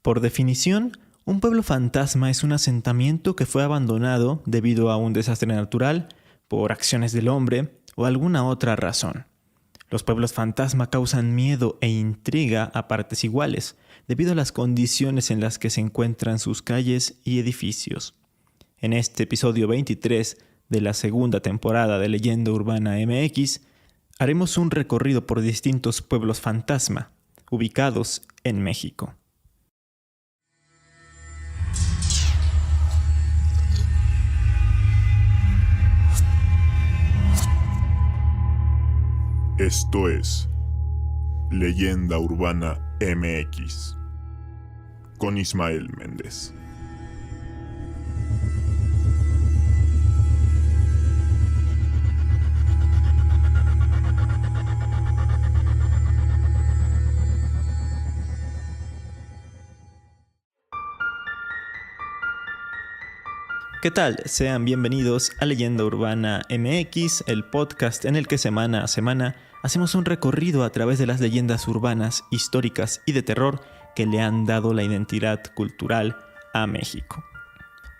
Por definición, un pueblo fantasma es un asentamiento que fue abandonado debido a un desastre natural, por acciones del hombre o alguna otra razón. Los pueblos fantasma causan miedo e intriga a partes iguales, debido a las condiciones en las que se encuentran sus calles y edificios. En este episodio 23 de la segunda temporada de Leyenda Urbana MX, haremos un recorrido por distintos pueblos fantasma, ubicados en México. Esto es Leyenda Urbana MX con Ismael Méndez. ¿Qué tal? Sean bienvenidos a Leyenda Urbana MX, el podcast en el que semana a semana hacemos un recorrido a través de las leyendas urbanas, históricas y de terror que le han dado la identidad cultural a México.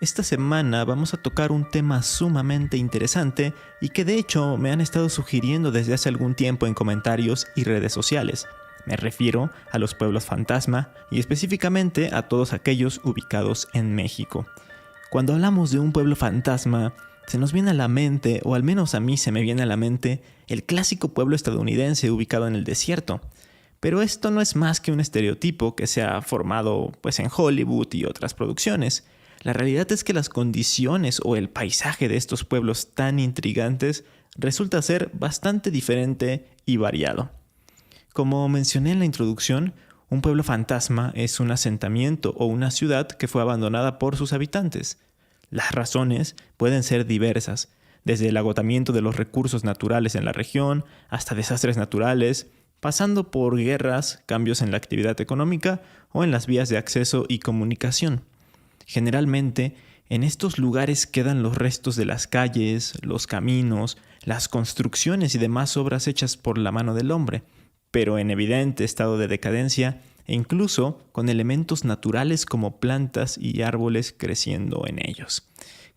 Esta semana vamos a tocar un tema sumamente interesante y que de hecho me han estado sugiriendo desde hace algún tiempo en comentarios y redes sociales. Me refiero a los pueblos fantasma y específicamente a todos aquellos ubicados en México. Cuando hablamos de un pueblo fantasma, se nos viene a la mente, o al menos a mí se me viene a la mente, el clásico pueblo estadounidense ubicado en el desierto. Pero esto no es más que un estereotipo que se ha formado en Hollywood y otras producciones. La realidad es que las condiciones o el paisaje de estos pueblos tan intrigantes resulta ser bastante diferente y variado. Como mencioné en la introducción, un pueblo fantasma es un asentamiento o una ciudad que fue abandonada por sus habitantes. Las razones pueden ser diversas, desde el agotamiento de los recursos naturales en la región hasta desastres naturales, pasando por guerras, cambios en la actividad económica o en las vías de acceso y comunicación. Generalmente, en estos lugares quedan los restos de las calles, los caminos, las construcciones y demás obras hechas por la mano del hombre, pero en evidente estado de decadencia e incluso con elementos naturales como plantas y árboles creciendo en ellos,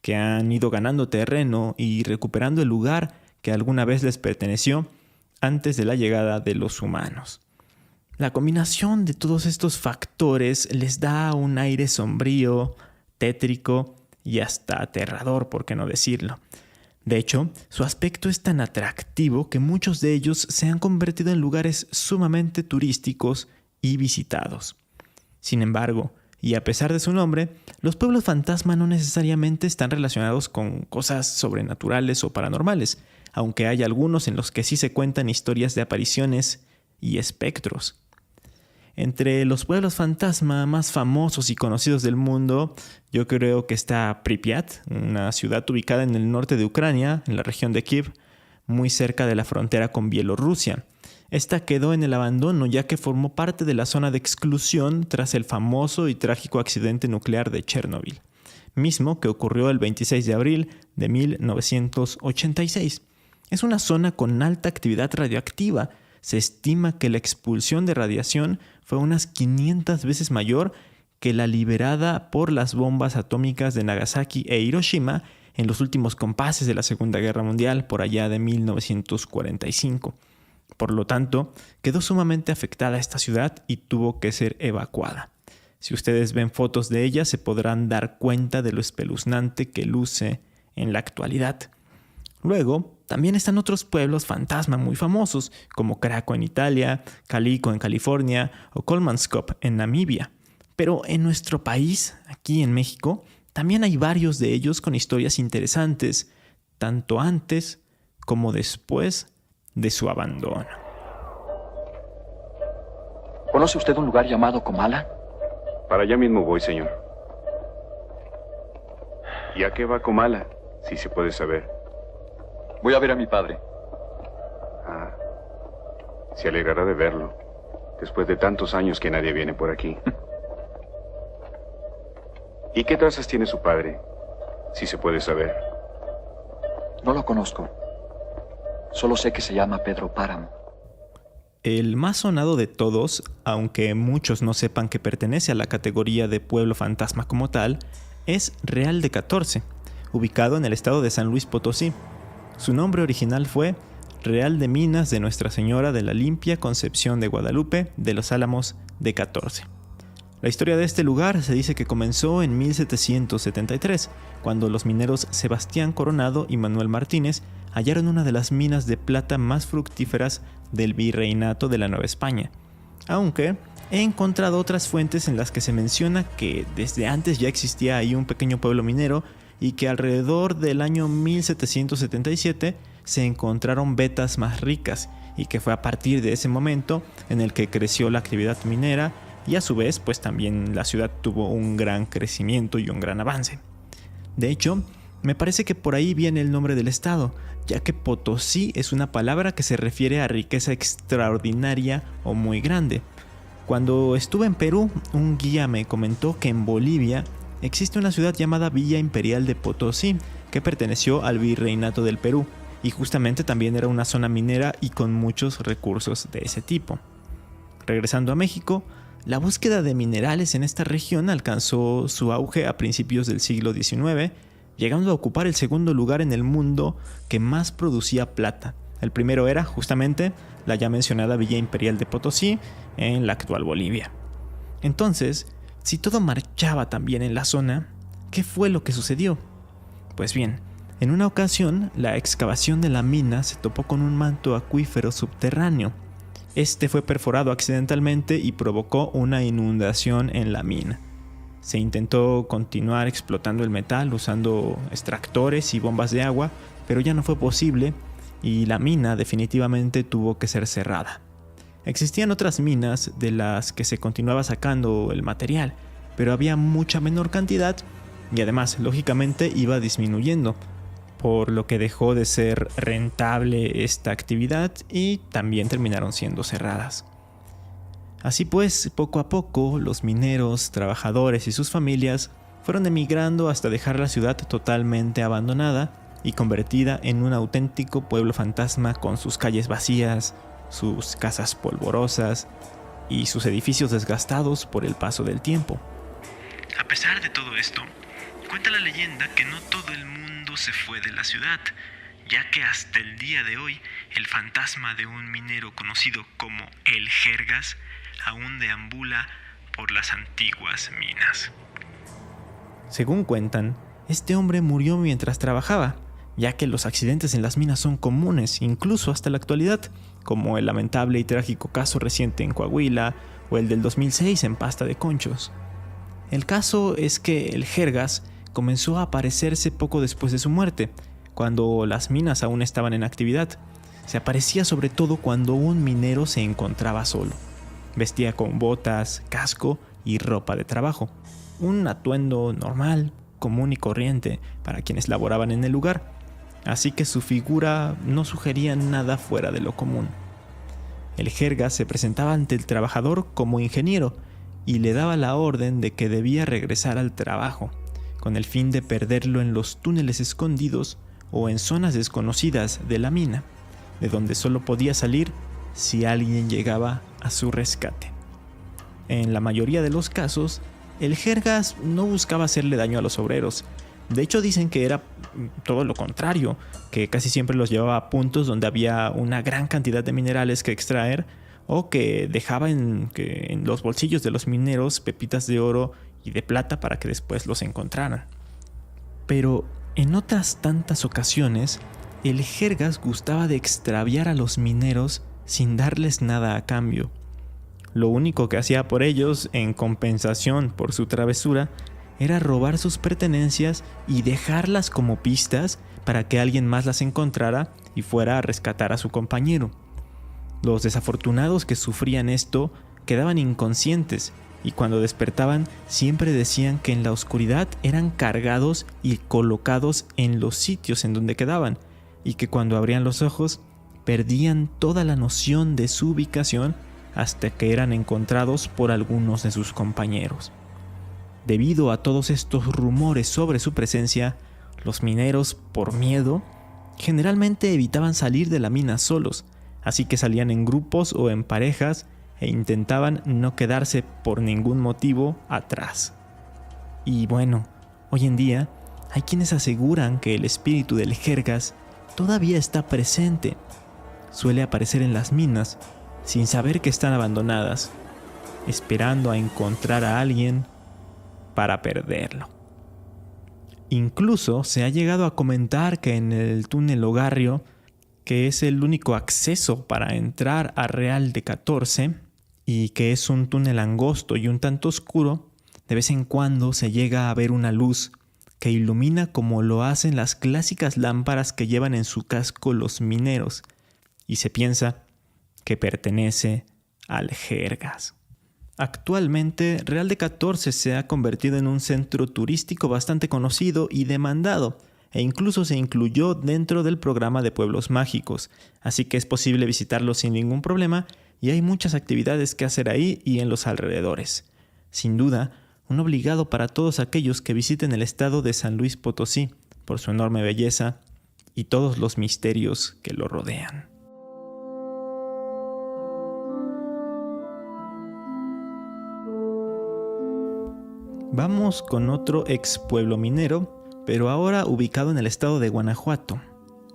que han ido ganando terreno y recuperando el lugar que alguna vez les perteneció antes de la llegada de los humanos. La combinación de todos estos factores les da un aire sombrío, tétrico y hasta aterrador, por qué no decirlo. De hecho, su aspecto es tan atractivo que muchos de ellos se han convertido en lugares sumamente turísticos y visitados. Sin embargo, y a pesar de su nombre, los pueblos fantasma no necesariamente están relacionados con cosas sobrenaturales o paranormales, aunque hay algunos en los que sí se cuentan historias de apariciones y espectros. Entre los pueblos fantasma más famosos y conocidos del mundo, yo creo que está Pripyat, una ciudad ubicada en el norte de Ucrania, en la región de Kiev, muy cerca de la frontera con Bielorrusia. Esta quedó en el abandono ya que formó parte de la zona de exclusión tras el famoso y trágico accidente nuclear de Chernobyl, mismo que ocurrió el 26 de abril de 1986. Es una zona con alta actividad radioactiva. Se estima que la expulsión de radiación fue unas 500 veces mayor que la liberada por las bombas atómicas de Nagasaki e Hiroshima en los últimos compases de la Segunda Guerra Mundial por allá de 1945. Por lo tanto, quedó sumamente afectada esta ciudad y tuvo que ser evacuada. Si ustedes ven fotos de ella, se podrán dar cuenta de lo espeluznante que luce en la actualidad. Luego, también están otros pueblos fantasma muy famosos, como Craco en Italia, Calico en California o Kolmanskop en Namibia. Pero en nuestro país, aquí en México, también hay varios de ellos con historias interesantes, tanto antes como después de su abandono. ¿Conoce usted un lugar llamado Comala? Para allá mismo voy, señor. ¿Y a qué va Comala? Si se puede saber. Voy a ver a mi padre. Ah, se alegrará de verlo. Después de tantos años que nadie viene por aquí. ¿Y qué trazas tiene su padre? Si se puede saber. No lo conozco. Solo sé que se llama Pedro Páramo. El más sonado de todos, aunque muchos no sepan que pertenece a la categoría de pueblo fantasma como tal, es Real de 14, ubicado en el estado de San Luis Potosí. Su nombre original fue Real de Minas de Nuestra Señora de la Limpia Concepción de Guadalupe de los Álamos de 14. La historia de este lugar se dice que comenzó en 1773, cuando los mineros Sebastián Coronado y Manuel Martínez hallaron una de las minas de plata más fructíferas del Virreinato de la Nueva España, aunque he encontrado otras fuentes en las que se menciona que desde antes ya existía ahí un pequeño pueblo minero y que alrededor del año 1777 se encontraron vetas más ricas y que fue a partir de ese momento en el que creció la actividad minera y a su vez pues también la ciudad tuvo un gran crecimiento y un gran avance. De hecho, me parece que por ahí viene el nombre del estado, ya que Potosí es una palabra que se refiere a riqueza extraordinaria o muy grande. Cuando estuve en Perú, un guía me comentó que en Bolivia existe una ciudad llamada Villa Imperial de Potosí, que perteneció al Virreinato del Perú, y justamente también era una zona minera y con muchos recursos de ese tipo. Regresando a México, la búsqueda de minerales en esta región alcanzó su auge a principios del siglo XIX, llegando a ocupar el segundo lugar en el mundo que más producía plata. El primero era justamente la ya mencionada Villa Imperial de Potosí, en la actual Bolivia. Entonces, si todo marchaba tan bien en la zona, ¿qué fue lo que sucedió? Pues bien, en una ocasión, la excavación de la mina se topó con un manto acuífero subterráneo. Este fue perforado accidentalmente y provocó una inundación en la mina. Se intentó continuar explotando el metal usando extractores y bombas de agua, pero ya no fue posible y la mina definitivamente tuvo que ser cerrada. Existían otras minas de las que se continuaba sacando el material, pero había mucha menor cantidad y además, lógicamente, iba disminuyendo, por lo que dejó de ser rentable esta actividad y también terminaron siendo cerradas. Así pues, poco a poco, los mineros, trabajadores y sus familias fueron emigrando hasta dejar la ciudad totalmente abandonada y convertida en un auténtico pueblo fantasma con sus calles vacías, sus casas polvorosas y sus edificios desgastados por el paso del tiempo. A pesar de todo esto, cuenta la leyenda que no todo el mundo se fue de la ciudad, ya que hasta el día de hoy el fantasma de un minero conocido como el Jergas aún deambula por las antiguas minas. Según cuentan, este hombre murió mientras trabajaba, ya que los accidentes en las minas son comunes, incluso hasta la actualidad, como el lamentable y trágico caso reciente en Coahuila o el del 2006 en Pasta de Conchos. El caso es que el Jergas comenzó a aparecerse poco después de su muerte, cuando las minas aún estaban en actividad. Se aparecía sobre todo cuando un minero se encontraba solo. Vestía con botas, casco y ropa de trabajo. Un atuendo normal, común y corriente para quienes laboraban en el lugar. Así que su figura no sugería nada fuera de lo común. El Jergas se presentaba ante el trabajador como ingeniero y le daba la orden de que debía regresar al trabajo, con el fin de perderlo en los túneles escondidos o en zonas desconocidas de la mina, de donde solo podía salir si alguien llegaba a su rescate. En la mayoría de los casos, el Jergas no buscaba hacerle daño a los obreros. De hecho, dicen que era todo lo contrario, que casi siempre los llevaba a puntos donde había una gran cantidad de minerales que extraer o que dejaba en los bolsillos de los mineros pepitas de oro y de plata para que después los encontraran. Pero en otras tantas ocasiones, el Jergas gustaba de extraviar a los mineros sin darles nada a cambio. Lo único que hacía por ellos, en compensación por su travesura, era robar sus pertenencias y dejarlas como pistas para que alguien más las encontrara y fuera a rescatar a su compañero. Los desafortunados que sufrían esto quedaban inconscientes y cuando despertaban siempre decían que en la oscuridad eran cargados y colocados en los sitios en donde quedaban y que cuando abrían los ojos perdían toda la noción de su ubicación hasta que eran encontrados por algunos de sus compañeros. Debido a todos estos rumores sobre su presencia, los mineros, por miedo, generalmente evitaban salir de la mina solos, así que salían en grupos o en parejas e intentaban no quedarse por ningún motivo atrás. Y bueno, hoy en día hay quienes aseguran que el espíritu del Jergas todavía está presente. Suele aparecer en las minas sin saber que están abandonadas, esperando a encontrar a alguien para perderlo. Incluso se ha llegado a comentar que en el túnel Ogarrio, que es el único acceso para entrar a Real de 14 y que es un túnel angosto y un tanto oscuro, de vez en cuando se llega a ver una luz que ilumina como lo hacen las clásicas lámparas que llevan en su casco los mineros, y se piensa que pertenece al Jergas. Actualmente, Real de 14 se ha convertido en un centro turístico bastante conocido y demandado, e incluso se incluyó dentro del programa de pueblos mágicos, así que es posible visitarlo sin ningún problema y hay muchas actividades que hacer ahí y en los alrededores. Sin duda, un obligado para todos aquellos que visiten el estado de San Luis Potosí por su enorme belleza y todos los misterios que lo rodean. Vamos con otro ex pueblo minero, pero ahora ubicado en el estado de Guanajuato,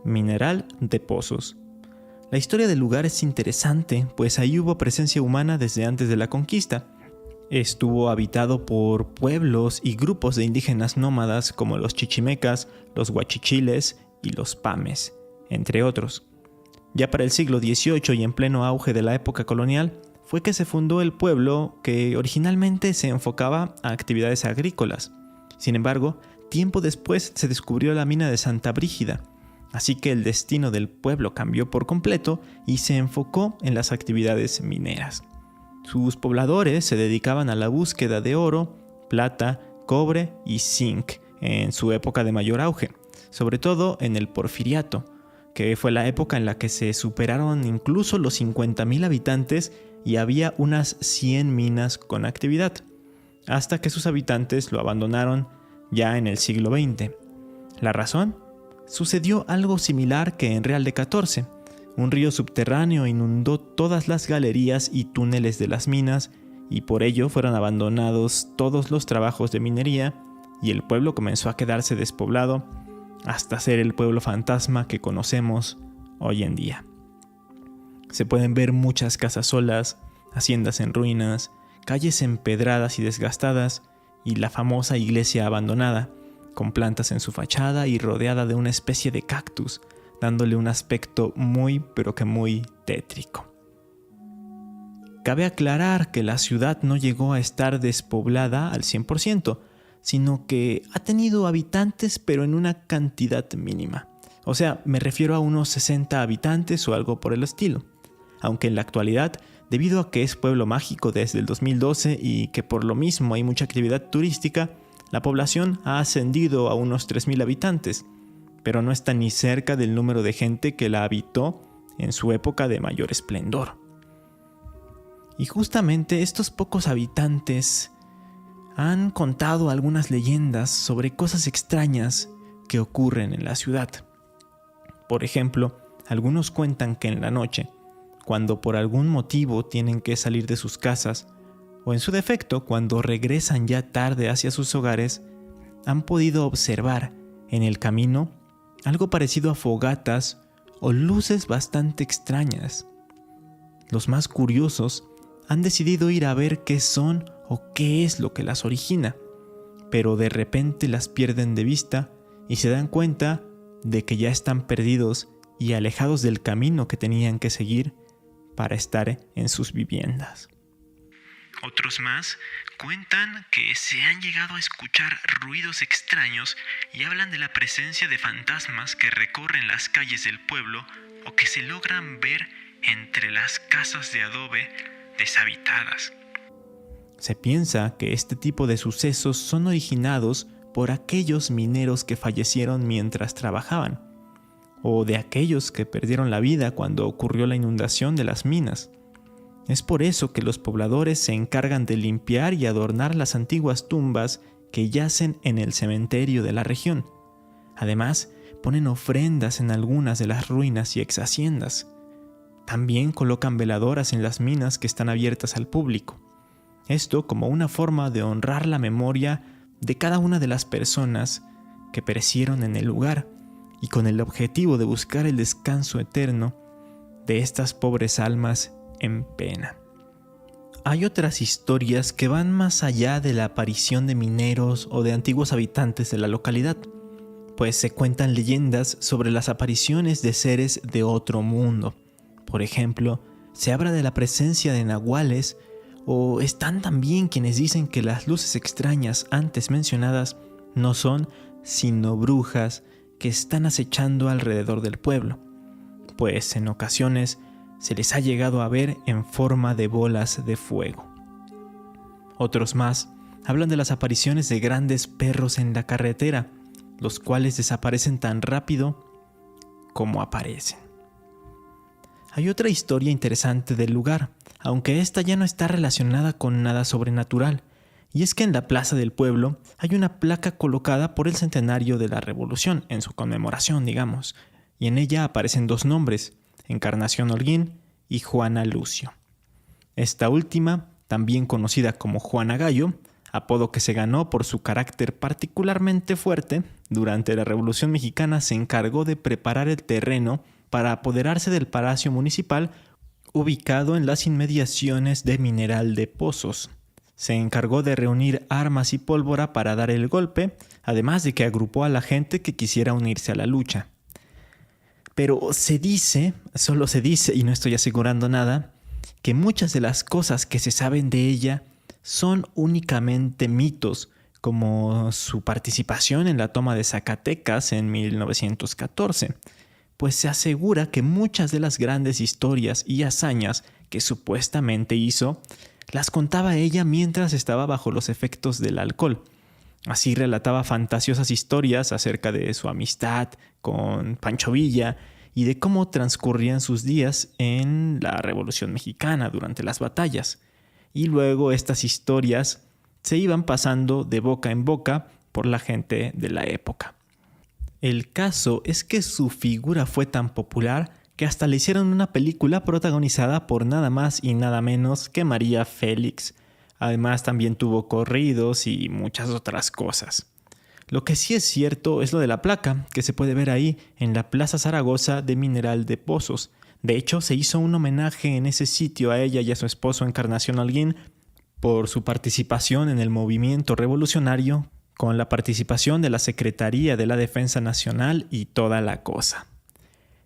Mineral de Pozos. La historia del lugar es interesante, pues ahí hubo presencia humana desde antes de la conquista. Estuvo habitado por pueblos y grupos de indígenas nómadas como los chichimecas, los huachichiles y los pames, entre otros. Ya para el siglo XVIII y en pleno auge de la época colonial, fue que se fundó el pueblo, que originalmente se enfocaba a actividades agrícolas. Sin embargo, tiempo después se descubrió la mina de Santa Brígida, así que el destino del pueblo cambió por completo y se enfocó en las actividades mineras. Sus pobladores se dedicaban a la búsqueda de oro, plata, cobre y zinc en su época de mayor auge, sobre todo en el Porfiriato, que fue la época en la que se superaron incluso los 50,000 habitantes y había unas 100 minas con actividad, hasta que sus habitantes lo abandonaron ya en el siglo XX. ¿La razón? Sucedió algo similar que en Real de 14. Un río subterráneo inundó todas las galerías y túneles de las minas y por ello fueron abandonados todos los trabajos de minería y el pueblo comenzó a quedarse despoblado hasta ser el pueblo fantasma que conocemos hoy en día. Se pueden ver muchas casas solas, haciendas en ruinas, calles empedradas y desgastadas y la famosa iglesia abandonada, con plantas en su fachada y rodeada de una especie de cactus, dándole un aspecto muy pero que muy tétrico. Cabe aclarar que la ciudad no llegó a estar despoblada al 100%, sino que ha tenido habitantes pero en una cantidad mínima. O sea, me refiero a unos 60 habitantes o algo por el estilo. Aunque en la actualidad, debido a que es pueblo mágico desde el 2012 y que por lo mismo hay mucha actividad turística, la población ha ascendido a unos 3,000 habitantes, pero no está ni cerca del número de gente que la habitó en su época de mayor esplendor. Y justamente estos pocos habitantes han contado algunas leyendas sobre cosas extrañas que ocurren en la ciudad. Por ejemplo, algunos cuentan que en la noche, cuando por algún motivo tienen que salir de sus casas, o en su defecto cuando regresan ya tarde hacia sus hogares, han podido observar en el camino algo parecido a fogatas o luces bastante extrañas. Los más curiosos han decidido ir a ver qué son o qué es lo que las origina, pero de repente las pierden de vista y se dan cuenta de que ya están perdidos y alejados del camino que tenían que seguir para estar en sus viviendas. Otros más cuentan que se han llegado a escuchar ruidos extraños y hablan de la presencia de fantasmas que recorren las calles del pueblo o que se logran ver entre las casas de adobe deshabitadas. Se piensa que este tipo de sucesos son originados por aquellos mineros que fallecieron mientras trabajaban, o de aquellos que perdieron la vida cuando ocurrió la inundación de las minas. Es por eso que los pobladores se encargan de limpiar y adornar las antiguas tumbas que yacen en el cementerio de la región. Además, ponen ofrendas en algunas de las ruinas y exhaciendas. También colocan veladoras en las minas que están abiertas al público. Esto como una forma de honrar la memoria de cada una de las personas que perecieron en el lugar y con el objetivo de buscar el descanso eterno de estas pobres almas en pena. Hay otras historias que van más allá de la aparición de mineros o de antiguos habitantes de la localidad, pues se cuentan leyendas sobre las apariciones de seres de otro mundo. Por ejemplo, se habla de la presencia de nahuales, o están también quienes dicen que las luces extrañas antes mencionadas no son sino brujas que están acechando alrededor del pueblo, pues en ocasiones se les ha llegado a ver en forma de bolas de fuego. Otros más hablan de las apariciones de grandes perros en la carretera, los cuales desaparecen tan rápido como aparecen. Hay otra historia interesante del lugar, aunque esta ya no está relacionada con nada sobrenatural, y es que en la plaza del pueblo hay una placa colocada por el centenario de la Revolución, en su conmemoración, digamos, y en ella aparecen dos nombres, Encarnación Holguín y Juana Lucio. Esta última, también conocida como Juana Gallo, apodo que se ganó por su carácter particularmente fuerte, durante la Revolución Mexicana se encargó de preparar el terreno para apoderarse del Palacio Municipal ubicado en las inmediaciones de Mineral de Pozos. Se encargó de reunir armas y pólvora para dar el golpe, además de que agrupó a la gente que quisiera unirse a la lucha. Pero se dice, solo se dice, y no estoy asegurando nada, que muchas de las cosas que se saben de ella son únicamente mitos, como su participación en la toma de Zacatecas en 1914, pues se asegura que muchas de las grandes historias y hazañas que supuestamente hizo, las contaba ella mientras estaba bajo los efectos del alcohol. Así relataba fantasiosas historias acerca de su amistad con Pancho Villa y de cómo transcurrían sus días en la Revolución Mexicana durante las batallas. Y luego estas historias se iban pasando de boca en boca por la gente de la época. El caso es que su figura fue tan popular que hasta le hicieron una película protagonizada por nada más y nada menos que María Félix. Además también tuvo corridos y muchas otras cosas. Lo que sí es cierto es lo de la placa, que se puede ver ahí en la Plaza Zaragoza de Mineral de Pozos. De hecho, se hizo un homenaje en ese sitio a ella y a su esposo Encarnación Holguín por su participación en el movimiento revolucionario, con la participación de la Secretaría de la Defensa Nacional y toda la cosa.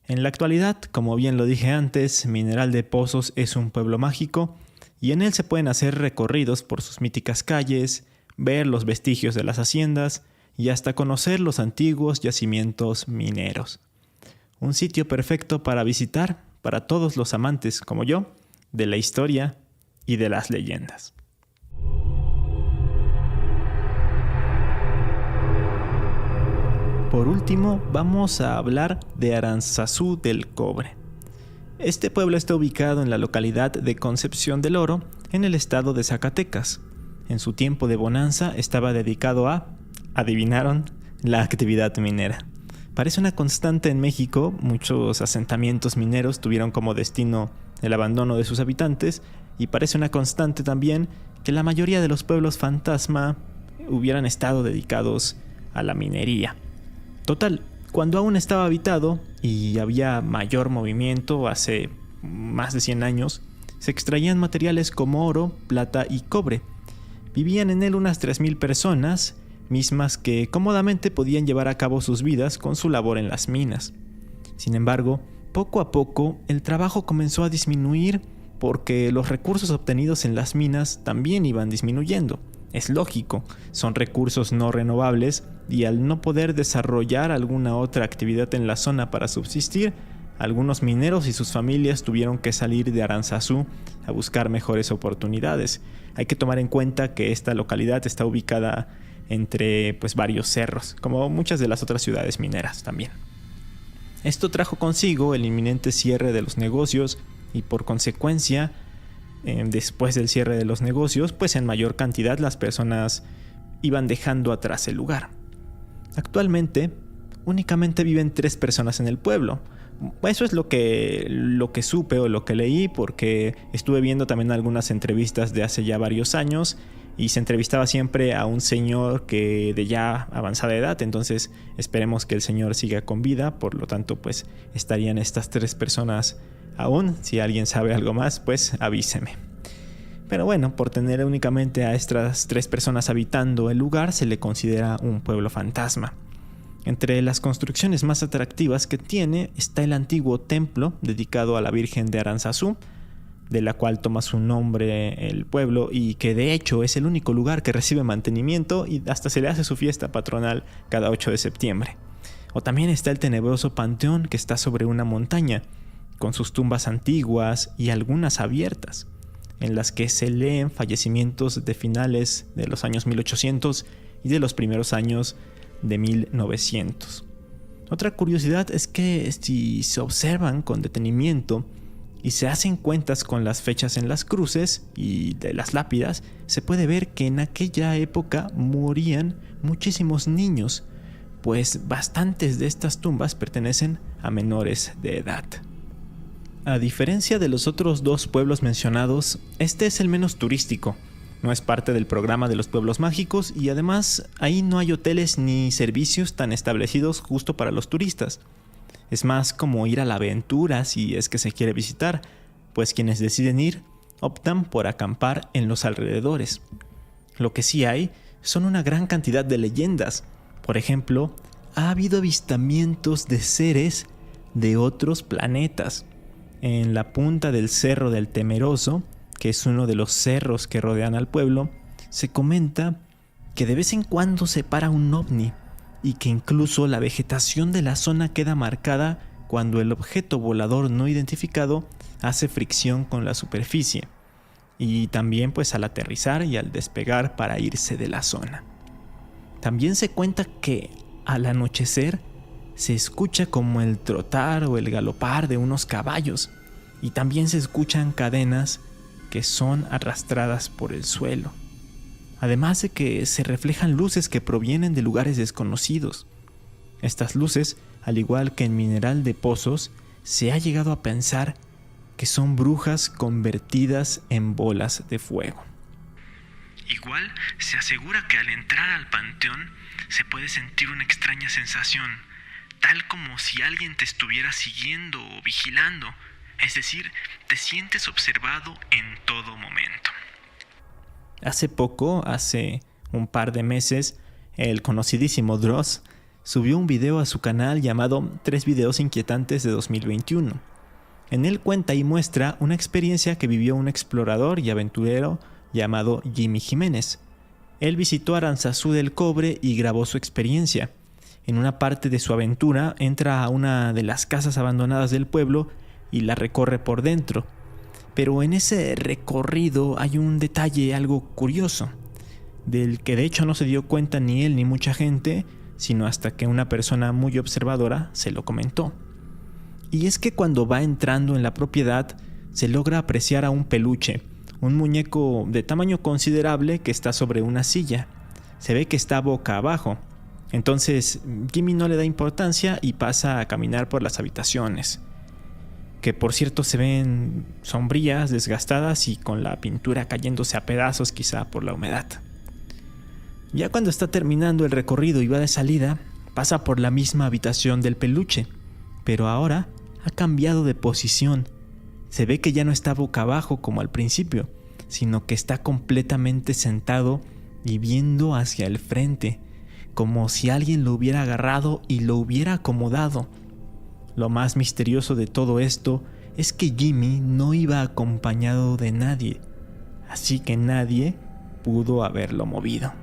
En la actualidad, como bien lo dije antes, Mineral de Pozos es un pueblo mágico y en él se pueden hacer recorridos por sus míticas calles, ver los vestigios de las haciendas y hasta conocer los antiguos yacimientos mineros. Un sitio perfecto para visitar para todos los amantes, como yo, de la historia y de las leyendas. Por último, vamos a hablar de Aranzazú del Cobre. Este pueblo está ubicado en la localidad de Concepción del Oro, en el estado de Zacatecas. En su tiempo de bonanza estaba dedicado a, ¿adivinaron?, la actividad minera. Parece una constante en México, muchos asentamientos mineros tuvieron como destino el abandono de sus habitantes, y parece una constante también que la mayoría de los pueblos fantasma hubieran estado dedicados a la minería. Total, cuando aún estaba habitado y había mayor movimiento hace más de 100 años, se extraían materiales como oro, plata y cobre. Vivían en él unas 3,000 personas, mismas que cómodamente podían llevar a cabo sus vidas con su labor en las minas. Sin embargo, poco a poco el trabajo comenzó a disminuir porque los recursos obtenidos en las minas también iban disminuyendo. Es lógico, son recursos no renovables y al no poder desarrollar alguna otra actividad en la zona para subsistir, algunos mineros y sus familias tuvieron que salir de Aranzazú a buscar mejores oportunidades. Hay que tomar en cuenta que esta localidad está ubicada entre varios cerros, como muchas de las otras ciudades mineras también. Esto trajo consigo el inminente cierre de los negocios y por consecuencia, después del cierre de los negocios, en mayor cantidad las personas iban dejando atrás el lugar. Actualmente, únicamente viven 3 personas en el pueblo, Eso es lo que supe o lo que leí, porque estuve viendo también algunas entrevistas de hace ya varios años y se entrevistaba siempre a un señor que de ya avanzada edad. Entonces esperemos que el señor siga con vida, por lo tanto pues estarían estas 3 personas aún. Si alguien sabe algo más, pues avíseme. Pero bueno, por tener únicamente a estas 3 personas habitando el lugar, se le considera un pueblo fantasma. Entre las construcciones más atractivas que tiene está el antiguo templo dedicado a la Virgen de Aranzazú, de la cual toma su nombre el pueblo y que de hecho es el único lugar que recibe mantenimiento y hasta se le hace su fiesta patronal cada 8 de septiembre. O también está el tenebroso panteón que está sobre una montaña, con sus tumbas antiguas y algunas abiertas, en las que se leen fallecimientos de finales de los años 1800 y de los primeros años de 1900. Otra curiosidad es que si se observan con detenimiento y se hacen cuentas con las fechas en las cruces y de las lápidas, se puede ver que en aquella época morían muchísimos niños, pues bastantes de estas tumbas pertenecen a menores de edad. A diferencia de los otros 2 pueblos mencionados, este es el menos turístico. No es parte del programa de los pueblos mágicos y además ahí no hay hoteles ni servicios tan establecidos justo para los turistas. Es más como ir a la aventura si es que se quiere visitar, pues quienes deciden ir optan por acampar en los alrededores. Lo que sí hay son una gran cantidad de leyendas. Por ejemplo, ha habido avistamientos de seres de otros planetas. En la punta del Cerro del Temeroso, que es uno de los cerros que rodean al pueblo, se comenta que de vez en cuando se para un ovni y que incluso la vegetación de la zona queda marcada cuando el objeto volador no identificado hace fricción con la superficie y también pues al aterrizar y al despegar para irse de la zona. También se cuenta que al anochecer se escucha como el trotar o el galopar de unos caballos y también se escuchan cadenas que son arrastradas por el suelo. Además de que se reflejan luces que provienen de lugares desconocidos. Estas luces, al igual que en Mineral de Pozos, se ha llegado a pensar que son brujas convertidas en bolas de fuego. Igual se asegura que al entrar al panteón se puede sentir una extraña sensación, tal como si alguien te estuviera siguiendo o vigilando. Es decir, te sientes observado en todo momento. Hace un par de meses, el conocidísimo Dross subió un video a su canal llamado 3 videos inquietantes de 2021. En él cuenta y muestra una experiencia que vivió un explorador y aventurero llamado Jimmy Jiménez. Él visitó Aranzazú del Cobre y grabó su experiencia. En una parte de su aventura entra a una de las casas abandonadas del pueblo y la recorre por dentro. Pero en ese recorrido hay un detalle algo curioso, del que de hecho no se dio cuenta ni él ni mucha gente, sino hasta que una persona muy observadora se lo comentó. Y es que cuando va entrando en la propiedad, se logra apreciar a un peluche, un muñeco de tamaño considerable que está sobre una silla. Se ve que está boca abajo. Entonces Jimmy no le da importancia y pasa a caminar por las habitaciones, que por cierto se ven sombrías, desgastadas y con la pintura cayéndose a pedazos quizá por la humedad. Ya cuando está terminando el recorrido y va de salida, pasa por la misma habitación del peluche, pero ahora ha cambiado de posición. Se ve que ya no está boca abajo como al principio, sino que está completamente sentado y viendo hacia el frente, como si alguien lo hubiera agarrado y lo hubiera acomodado. Lo más misterioso de todo esto es que Jimmy no iba acompañado de nadie, así que nadie pudo haberlo movido.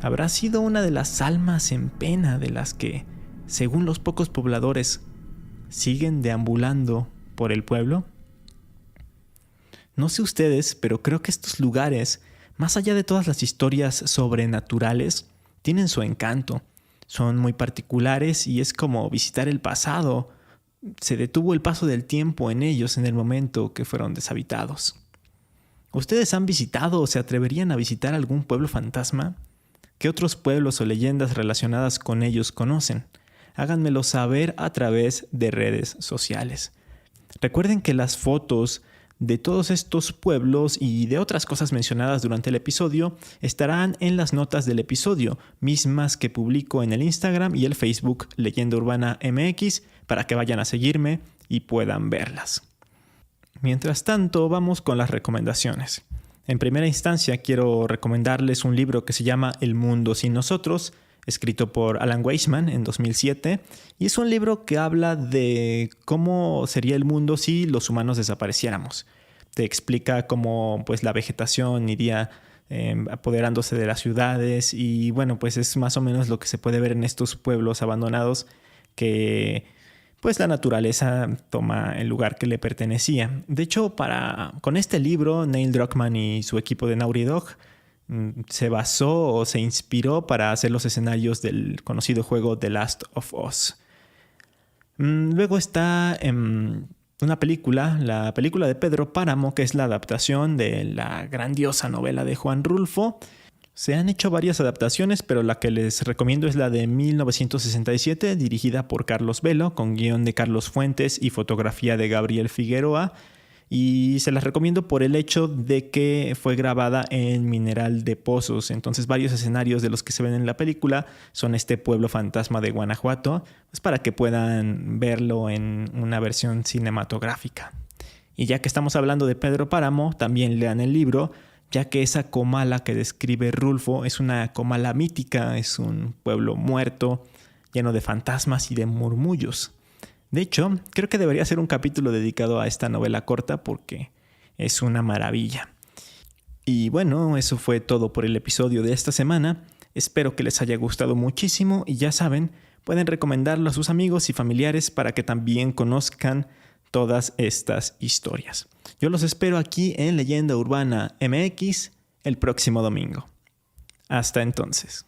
¿Habrá sido una de las almas en pena de las que, según los pocos pobladores, siguen deambulando por el pueblo? No sé ustedes, pero creo que estos lugares, más allá de todas las historias sobrenaturales, tienen su encanto. Son muy particulares y es como visitar el pasado. Se detuvo el paso del tiempo en ellos en el momento que fueron deshabitados. ¿Ustedes han visitado o se atreverían a visitar algún pueblo fantasma? ¿Qué otros pueblos o leyendas relacionadas con ellos conocen? háganmelo saber a través de redes sociales. Recuerden que las fotos de todos estos pueblos y de otras cosas mencionadas durante el episodio estarán en las notas del episodio, mismas que publico en el Instagram y el Facebook Leyenda Urbana MX, para que vayan a seguirme y puedan verlas. Mientras tanto, vamos con las recomendaciones. En primera instancia, quiero recomendarles un libro que se llama El mundo sin nosotros, escrito por Alan Weisman en 2007, y es un libro que habla de cómo sería el mundo si los humanos desapareciéramos. Te explica cómo pues, la vegetación iría apoderándose de las ciudades y bueno, pues es más o menos lo que se puede ver en estos pueblos abandonados que pues la naturaleza toma el lugar que le pertenecía. De hecho, con este libro, Neil Druckmann y su equipo de Naughty Dog se basó o se inspiró para hacer los escenarios del conocido juego The Last of Us. Luego está una película, la película de Pedro Páramo, que es la adaptación de la grandiosa novela de Juan Rulfo. Se han hecho varias adaptaciones, pero la que les recomiendo es la de 1967, dirigida por Carlos Velo, con guión de Carlos Fuentes y fotografía de Gabriel Figueroa. Y se las recomiendo por el hecho de que fue grabada en Mineral de Pozos. Entonces varios escenarios de los que se ven en la película son este pueblo fantasma de Guanajuato, pues para que puedan verlo en una versión cinematográfica. Y ya que estamos hablando de Pedro Páramo, también lean el libro, ya que esa Comala que describe Rulfo es una Comala mítica, es un pueblo muerto, lleno de fantasmas y de murmullos. De hecho, creo que debería ser un capítulo dedicado a esta novela corta porque es una maravilla. Y bueno, eso fue todo por el episodio de esta semana. Espero que les haya gustado muchísimo y ya saben, pueden recomendarlo a sus amigos y familiares para que también conozcan todas estas historias. Yo los espero aquí en Leyenda Urbana MX el próximo domingo. Hasta entonces.